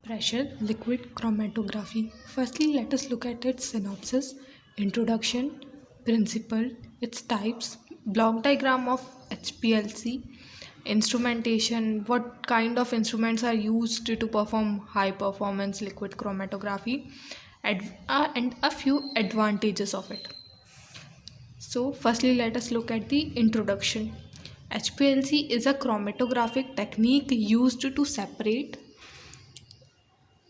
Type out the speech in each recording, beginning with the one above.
Pressure liquid chromatography. Firstly, let us look at its synopsis, introduction, principle, its types, block diagram of HPLC, instrumentation, what kind of instruments are used to perform high performance liquid chromatography, and a few advantages of it. So, firstly, let us look at the introduction. HPLC is a chromatographic technique used to separate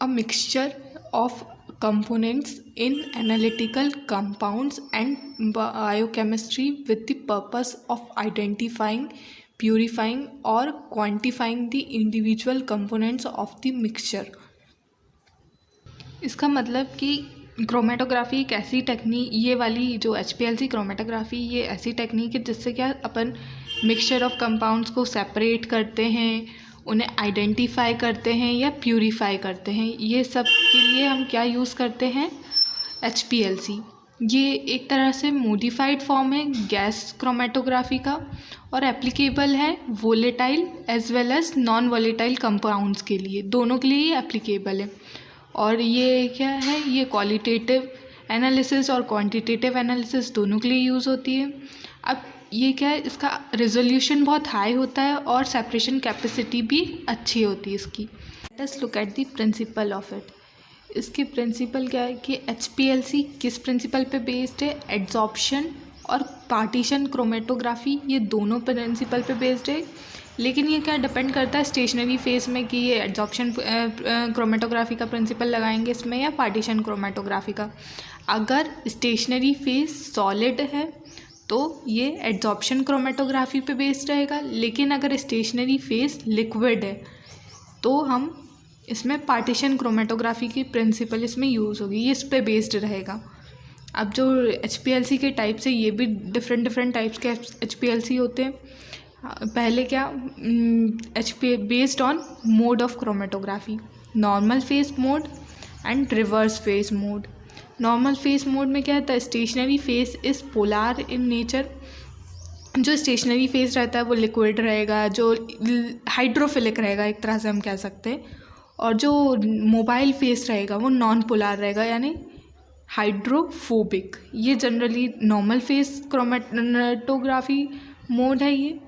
a mixture of components in analytical compounds and biochemistry with the purpose of identifying, purifying, or quantifying the individual components of the mixture. इसका मतलब कि chromatography एक ऐसी technique, ये वाली जो HPLC chromatography, ये ऐसी टेक्निक है जिससे क्या अपन मिक्सचर ऑफ कंपाउंड्स को सेपरेट करते हैं, उन्हें आइडेंटिफाई करते हैं या प्यूरीफाई करते हैं। ये सब के लिए हम क्या यूज़ करते हैं? HPLC। ये एक तरह से मॉडिफाइड फॉर्म है गैस क्रोमेटोग्राफी का और एप्लीकेबल है volatile as well as non volatile compounds के लिए, दोनों के लिए ये एप्लीकेबल है। और ये क्या है, ये क्वालिटेटिव एनालिसिस और क्वांटिटेटिव एनालिसिस दोनों के लिए यूज़ होती है। अब ये क्या है, इसका रेजोल्यूशन बहुत हाई होता है और सेपरेशन कैपेसिटी भी अच्छी होती है इसकी। Let us look at the principle of it. इसकी प्रिंसिपल क्या है कि HPLC किस प्रिंसिपल पे बेस्ड है? एड्जॉर्प्शन और पार्टीशन क्रोमेटोग्राफी, ये दोनों प्रिंसिपल पे बेस्ड है। लेकिन ये क्या डिपेंड करता है स्टेशनरी फेज में कि ये एड्जॉर्प्शन क्रोमेटोग्राफी का प्रिंसिपल लगाएंगे इसमें या पार्टीशन क्रोमेटोग्राफी का। अगर स्टेशनरी फेज सॉलिड है तो ये एड्जॉर्प्शन क्रोमेटोग्राफी पे बेस्ड रहेगा, लेकिन अगर स्टेशनरी फेज लिक्विड है तो हम इसमें पार्टीशन क्रोमेटोग्राफी की प्रिंसिपल इसमें यूज़ होगी, ये इस पे बेस्ड रहेगा। अब जो HPLC के टाइप्स है, ये भी डिफरेंट टाइप्स के HPLC होते हैं। पहले क्या, based on mode of chromatography, normal phase mode and reverse phase mode. Normal phase mode में क्या है, stationary phase is polar in nature. जो स्टेशनरी फेज रहता है वो लिक्विड रहेगा, जो हाइड्रोफिलिक रहेगा एक तरह से हम कह सकते हैं, और जो मोबाइल फेज रहेगा वो नॉन पोलार रहेगा यानी हाइड्रोफोबिक। ये generally normal phase chromatography mode है ये।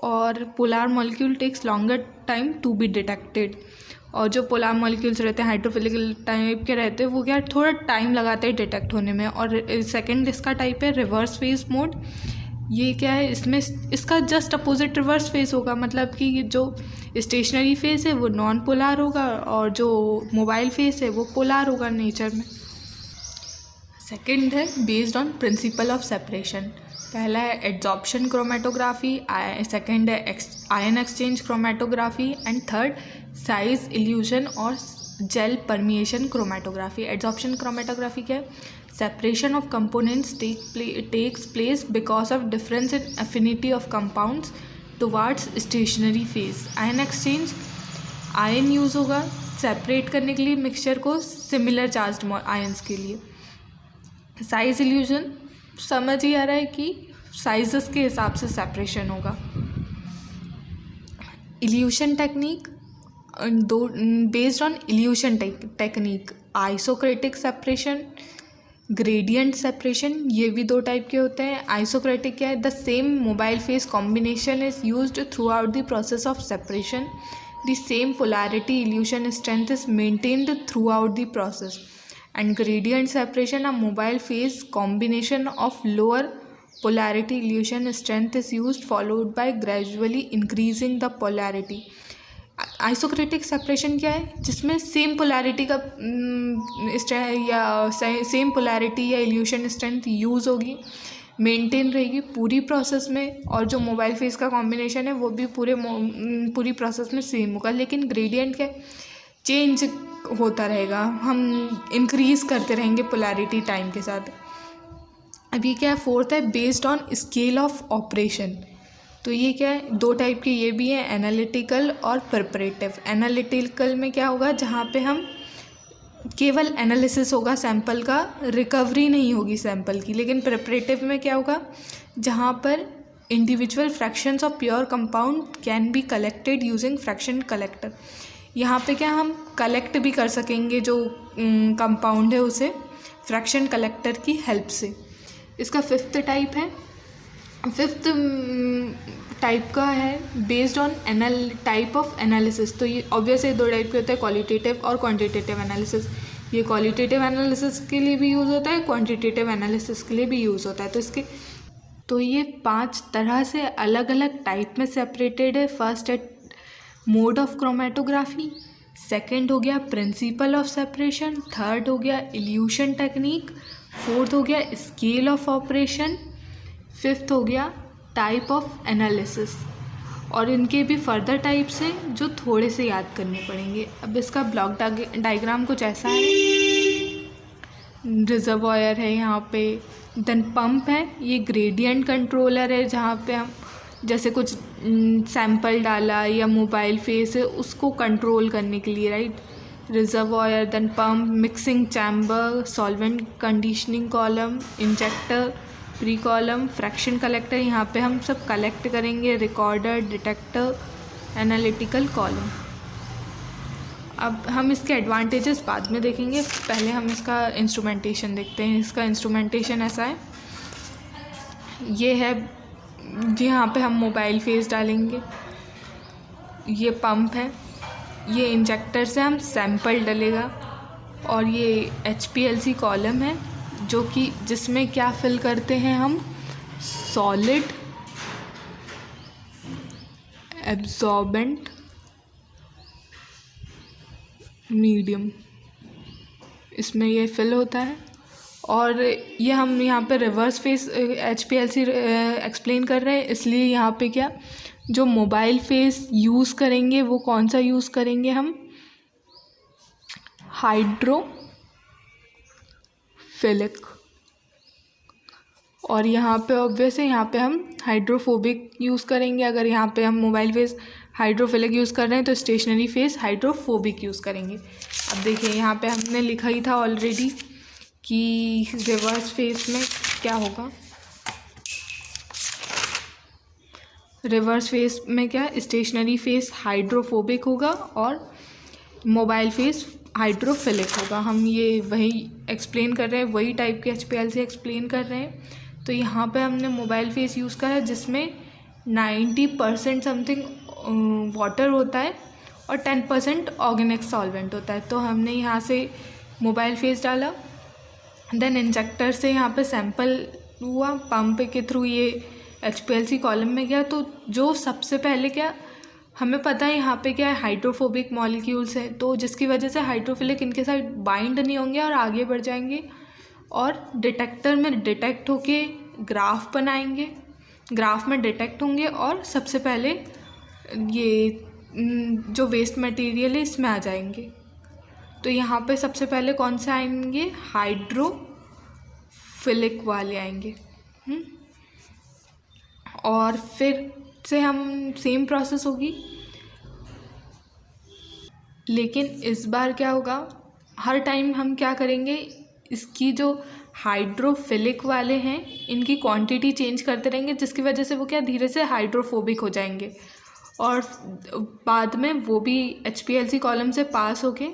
और polar molecule takes longer time to be detected, और जो पोलार मॉलिक्यूल्स रहते हैं हाइड्रोफिलिक टाइप के रहते हैं वो क्या थोड़ा टाइम लगाते हैं डिटेक्ट होने में। और सेकंड इसका टाइप है रिवर्स फेज मोड। ये क्या है, इसमें इसका जस्ट अपोजिट रिवर्स फेज होगा, मतलब कि जो स्टेशनरी फेज है वो नॉन पोलार होगा और जो मोबाइल फेज है वो पोलार होगा नेचर में। सेकंड है based on principle of separation. पहला है एड्जॉर्प्शन क्रोमेटोग्राफी, सेकंड है ion exchange chromatography and third size exclusion और gel permeation chromatography. Adsorption chromatography क्या है, separation of components takes place because of difference in affinity of compounds towards stationary phase. Ion exchange, ion use होगा separate करने के लिए mixture को similar charged ions के लिए। साइज इल्यूजन, समझ ही आ रहा है कि साइजेस के हिसाब से सेपरेशन होगा। इल्यूशन टेक्निक, दो based on evolution technique, आइसोक्रेटिक separation, gradient separation, ये भी दो टाइप के होते हैं। आइसोक्रेटिक क्या है, the same mobile phase combination is used through out the process of separation, the same polarity evolution strength is maintained through out the process. And gradient separation, a mobile phase combination of lower polarity elution strength is used followed by gradually increasing the polarity. आइसोक्रेटिक separation क्या है, जिसमें same polarity का या same polarity या evolution strength use होगी, maintain रहेगी पूरी process में, और जो मोबाइल फेज का कॉम्बिनेशन है वो भी पूरी प्रोसेस में सेम होगा। लेकिन ग्रेडियंट क्या, चेंज होता रहेगा, हम इंक्रीज़ करते रहेंगे पोलैरिटी टाइम के साथ। अभी क्या है, फोर्थ है based on scale of operation. तो ये क्या है, दो टाइप के ये भी हैं, एनालिटिकल और प्रिपरेटिव। एनालिटिकल में क्या होगा, जहाँ पे हम केवल एनालिसिस होगा सैंपल का, रिकवरी नहीं होगी सैंपल की। लेकिन प्रिपरेटिव में क्या होगा, जहाँ पर individual fractions of pure compound can be collected using fraction collector. यहाँ पे क्या हम कलेक्ट भी कर सकेंगे जो कंपाउंड है उसे फ्रैक्शन कलेक्टर की हेल्प से। इसका फिफ्थ टाइप है, फिफ्थ टाइप का है based on type of analysis. तो ये ऑब्वियसली दो टाइप के होते हैं, क्वालिटेटिव और क्वांटिटेटिव एनालिसिस। ये क्वालिटेटिव एनालिसिस के लिए भी यूज़ होता है, क्वांटिटेटिव एनालिसिस के लिए भी यूज़ होता है। तो ये 5 तरह से अलग अलग टाइप में सेपरेटेड है। फर्स्ट है मोड ऑफ क्रोमेटोग्राफी, सेकंड हो गया प्रिंसिपल ऑफ सेपरेशन, थर्ड हो गया इल्यूशन टेक्निक, फोर्थ हो गया स्केल ऑफ ऑपरेशन, फिफ्थ हो गया टाइप ऑफ एनालिसिस। और इनके भी फर्दर टाइप्स हैं जो थोड़े से याद करने पड़ेंगे। अब इसका ब्लॉक डायग्राम कुछ ऐसा है, रिजर्वॉयर है यहाँ पे, देन पंप है, ये ग्रेडियंट कंट्रोलर है जहाँ पे हम जैसे कुछ सैंपल डाला या मोबाइल फेस है उसको कंट्रोल करने के लिए, right. Reservoir, then pump, mixing chamber, solvent conditioning column, injector, pre column, fraction collector, यहाँ पे हम सब कलेक्ट करेंगे, रिकॉर्डर, डिटेक्टर, एनालिटिकल कॉलम। अब हम इसके एडवांटेजेस बाद में देखेंगे, पहले हम इसका इंस्ट्रूमेंटेशन देखते हैं। इसका इंस्ट्रूमेंटेशन ऐसा है, ये है यहाँ पे हम मोबाइल फेस डालेंगे, ये पंप है, ये इंजेक्टर से हम सैंपल डलेगा, और ये HPLC कॉलम है जो कि जिसमें क्या फिल करते हैं हम, सॉलिड एब्जॉर्बेंट मीडियम, इसमें ये फिल होता है। और ये हम यहाँ पे रिवर्स फेस HPLC एक्सप्लेन कर रहे हैं, इसलिए यहाँ पे क्या जो मोबाइल फेस यूज़ करेंगे वो कौन सा यूज़ करेंगे हम, हाइड्रोफिलिक। और यहाँ पे ऑब्वियस है, यहाँ पे हम हाइड्रोफोबिक यूज़ करेंगे। अगर यहाँ पे हम मोबाइल फेस हाइड्रोफिलिक यूज़ कर रहे हैं तो स्टेशनरी फेस हाइड्रोफोबिक यूज़ करेंगे। अब देखिए यहाँ पे हमने लिखा ही था ऑलरेडी कि रिवर्स फेस में क्या होगा, रिवर्स फेस में क्या स्टेशनरी फेस हाइड्रोफोबिक होगा और मोबाइल फेस हाइड्रोफिलिक होगा। हम ये वही एक्सप्लेन कर रहे हैं, वही टाइप के HPLC एक्सप्लेन कर रहे हैं। तो यहाँ पे हमने मोबाइल फेस यूज़ करा है जिसमें 90% समथिंग वाटर होता है और 10% ऑर्गेनिक सॉल्वेंट होता है। तो हमने यहाँ से मोबाइल फेस डाला, देन इंजेक्टर से यहाँ पे सैंपल हुआ, पंप के थ्रू ये HPLC कॉलम में गया। तो जो सबसे पहले क्या हमें पता है यहाँ पे क्या है, हाइड्रोफोबिक मॉलिक्यूल्स है, तो जिसकी वजह से हाइड्रोफिलिक इनके साथ बाइंड नहीं होंगे और आगे बढ़ जाएंगे और डिटेक्टर में डिटेक्ट होके ग्राफ बनाएंगे, ग्राफ में डिटेक्ट होंगे और सबसे पहले ये जो वेस्ट मटेरियल है इसमें आ जाएंगे। तो यहाँ पे सबसे पहले कौन से आएंगे, हाइड्रोफिलिक वाले आएंगे। और फिर से हम सेम प्रोसेस होगी, लेकिन इस बार क्या होगा, हर टाइम हम क्या करेंगे, इसकी जो हाइड्रोफिलिक वाले हैं इनकी क्वांटिटी चेंज करते रहेंगे, जिसकी वजह से वो क्या धीरे से हाइड्रोफोबिक हो जाएंगे और बाद में वो भी HPLC कॉलम से पास होके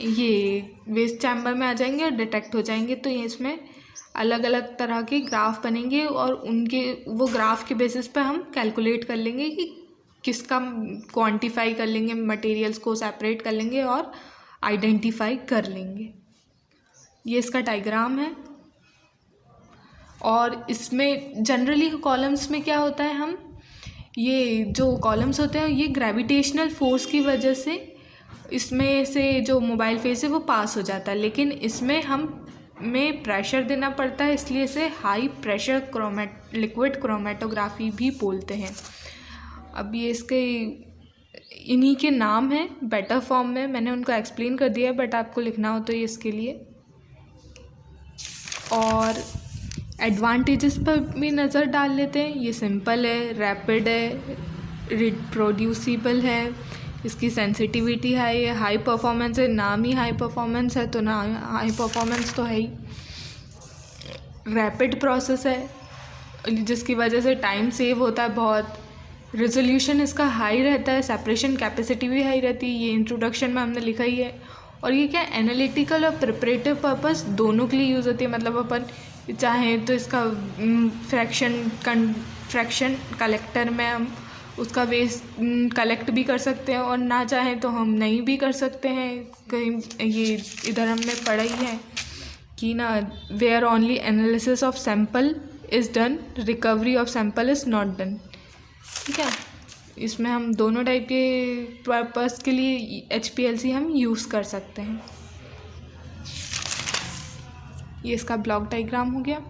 ये वेस्ट चैम्बर में आ जाएंगे और डिटेक्ट हो जाएंगे। तो ये इसमें अलग अलग तरह के ग्राफ बनेंगे और उनके वो ग्राफ के बेसिस पे हम कैलकुलेट कर लेंगे कि किसका क्वांटिफाई कर लेंगे, मटेरियल्स को सेपरेट कर लेंगे और आइडेंटिफाई कर लेंगे। ये इसका डायग्राम है। और इसमें जनरली कॉलम्स में क्या होता है, हम ये जो कॉलम्स होते हैं ये ग्रेविटेशनल फोर्स की वजह से इसमें से जो मोबाइल फेस है वो पास हो जाता है, लेकिन इसमें हमें प्रेशर देना पड़ता है, इसलिए इसे हाई प्रेशर लिक्विड क्रोमेटोग्राफी भी बोलते हैं। अब ये इसके इन्हीं के नाम हैं बेटर फॉर्म में, मैंने उनको एक्सप्लेन कर दिया है, बट आपको लिखना हो तो ये इसके लिए। और एडवांटेजेस पर भी नज़र डाल लेते हैं। ये सिंपल है, रैपिड है, रिप्रोड्यूसिबल है, इसकी सेंसिटिविटी हाई है, हाई परफॉर्मेंस है, नाम ही हाई परफॉर्मेंस है तो ना हाई परफॉर्मेंस तो है ही। रैपिड प्रोसेस है जिसकी वजह से टाइम सेव होता है बहुत, रेजोल्यूशन इसका हाई रहता है, सेपरेशन कैपेसिटी भी हाई रहती है, ये इंट्रोडक्शन में हमने लिखा ही है। और ये क्या एनालिटिकल और प्रिपरेटिव पर्पस दोनों के लिए यूज़ होती है। मतलब अपन चाहें तो इसका फ्रैक्शन कलेक्टर में हम उसका वेस्ट कलेक्ट भी कर सकते हैं, और ना चाहें तो हम नहीं भी कर सकते हैं। कहीं ये इधर हमने पढ़ा ही है कि ना, where only analysis of sample is done, recovery of sample is not done. ठीक है, इसमें हम दोनों टाइप के पर्पस के लिए HPLC हम यूज़ कर सकते हैं। ये इसका ब्लॉक डायग्राम हो गया।